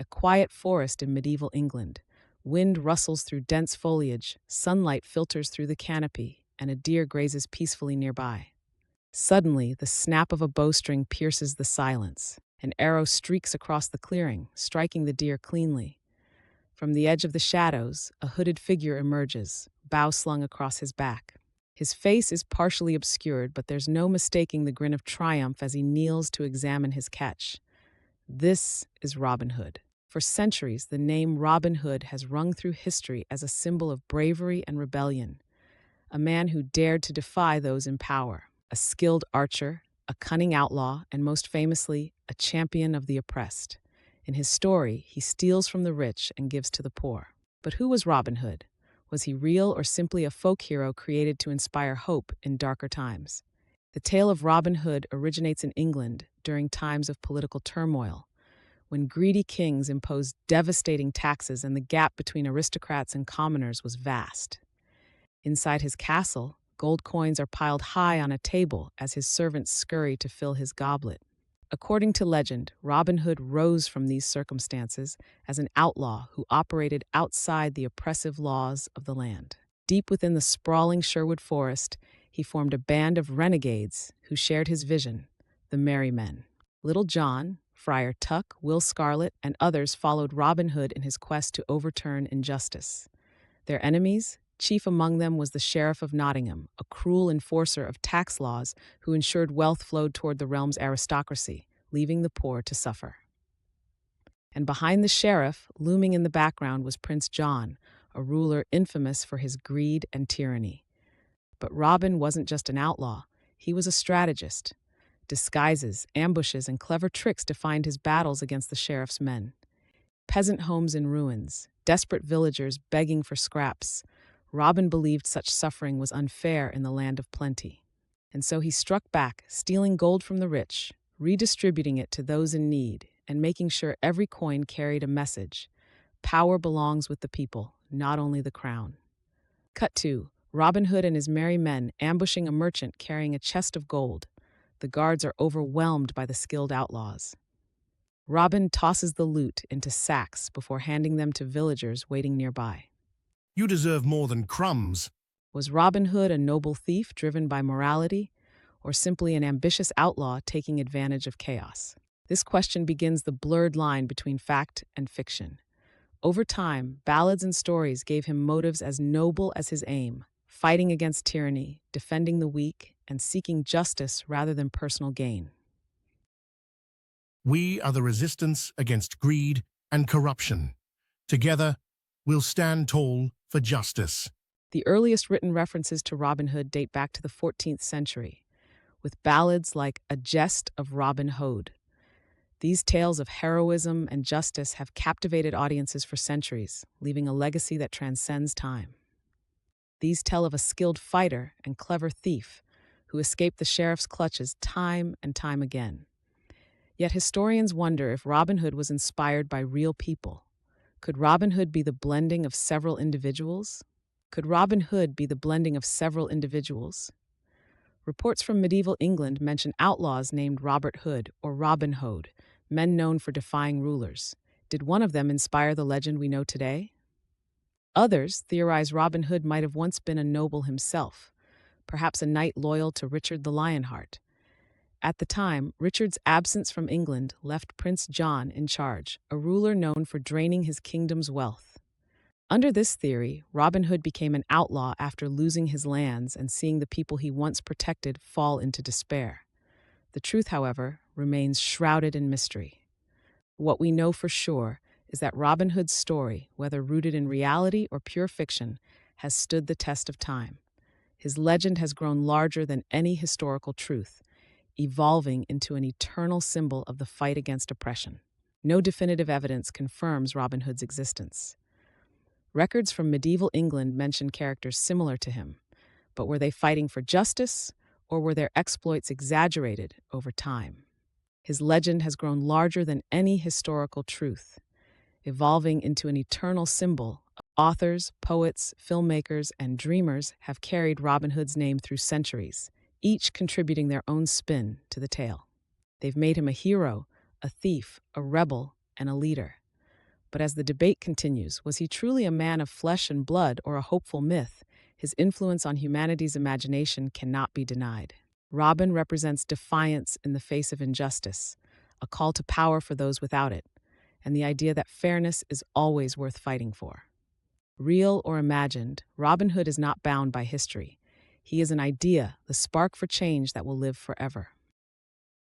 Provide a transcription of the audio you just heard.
a quiet forest in medieval England. Wind rustles through dense foliage, sunlight filters through the canopy, and a deer grazes peacefully nearby. Suddenly, the snap of a bowstring pierces the silence. An arrow streaks across the clearing, striking the deer cleanly. From the edge of the shadows, a hooded figure emerges, bow slung across his back. His face is partially obscured, but there's no mistaking the grin of triumph as he kneels to examine his catch. This is Robin Hood. For centuries, the name Robin Hood has rung through history as a symbol of bravery and rebellion, a man who dared to defy those in power, a skilled archer, a cunning outlaw, and most famously, a champion of the oppressed. In his story, he steals from the rich and gives to the poor. But who was Robin Hood? Was he real or simply a folk hero created to inspire hope in darker times? The tale of Robin Hood originates in England during times of political turmoil, when greedy kings imposed devastating taxes and the gap between aristocrats and commoners was vast. Inside his castle, gold coins are piled high on a table as his servants scurry to fill his goblet. According to legend, Robin Hood rose from these circumstances as an outlaw who operated outside the oppressive laws of the land. Deep within the sprawling Sherwood Forest, he formed a band of renegades who shared his vision, the Merry Men. Little John, Friar Tuck, Will Scarlet, and others followed Robin Hood in his quest to overturn injustice. Their enemies, chief among them was the Sheriff of Nottingham, a cruel enforcer of tax laws who ensured wealth flowed toward the realm's aristocracy, leaving the poor to suffer. And behind the sheriff, looming in the background, was Prince John, a ruler infamous for his greed and tyranny. But Robin wasn't just an outlaw, he was a strategist. Disguises, ambushes, and clever tricks defined his battles against the sheriff's men. Peasant homes in ruins, desperate villagers begging for scraps. Robin believed such suffering was unfair in the land of plenty. And so he struck back, stealing gold from the rich, redistributing it to those in need, and making sure every coin carried a message. Power belongs with the people, not only the crown. Cut 2. Robin Hood and his merry men ambushing a merchant carrying a chest of gold. The guards are overwhelmed by the skilled outlaws. Robin tosses the loot into sacks before handing them to villagers waiting nearby. You deserve more than crumbs. Was Robin Hood a noble thief driven by morality, or simply an ambitious outlaw taking advantage of chaos? This question begins the blurred line between fact and fiction. Over time, ballads and stories gave him motives as noble as his aim, fighting against tyranny, defending the weak, and seeking justice rather than personal gain. We are the resistance against greed and corruption. Together, we'll stand tall for justice. The earliest written references to Robin Hood date back to the 14th century, with ballads like A Jest of Robin Hood. These tales of heroism and justice have captivated audiences for centuries, leaving a legacy that transcends time. These tell of a skilled fighter and clever thief who escaped the sheriff's clutches time and time again. Yet historians wonder if Robin Hood was inspired by real people. Could Robin Hood be the blending of several individuals? Reports from medieval England mention outlaws named Robert Hood or Robin Hood, men known for defying rulers. Did one of them inspire the legend we know today? Others theorize Robin Hood might have once been a noble himself, perhaps a knight loyal to Richard the Lionheart. At the time, Richard's absence from England left Prince John in charge, a ruler known for draining his kingdom's wealth. Under this theory, Robin Hood became an outlaw after losing his lands and seeing the people he once protected fall into despair. The truth, however, remains shrouded in mystery. What we know for sure is that Robin Hood's story, whether rooted in reality or pure fiction, has stood the test of time. His legend has grown larger than any historical truth, evolving into an eternal symbol of the fight against oppression. No definitive evidence confirms Robin Hood's existence. Records from medieval England mention characters similar to him, but were they fighting for justice, or were their exploits exaggerated over time? His legend has grown larger than any historical truth, evolving into an eternal symbol. Authors, poets, filmmakers, and dreamers have carried Robin Hood's name through centuries, each contributing their own spin to the tale. They've made him a hero, a thief, a rebel, and a leader. But as the debate continues, was he truly a man of flesh and blood or a hopeful myth? His influence on humanity's imagination cannot be denied. Robin represents defiance in the face of injustice, a call to power for those without it, and the idea that fairness is always worth fighting for. Real or imagined, Robin Hood is not bound by history. He is an idea, the spark for change that will live forever.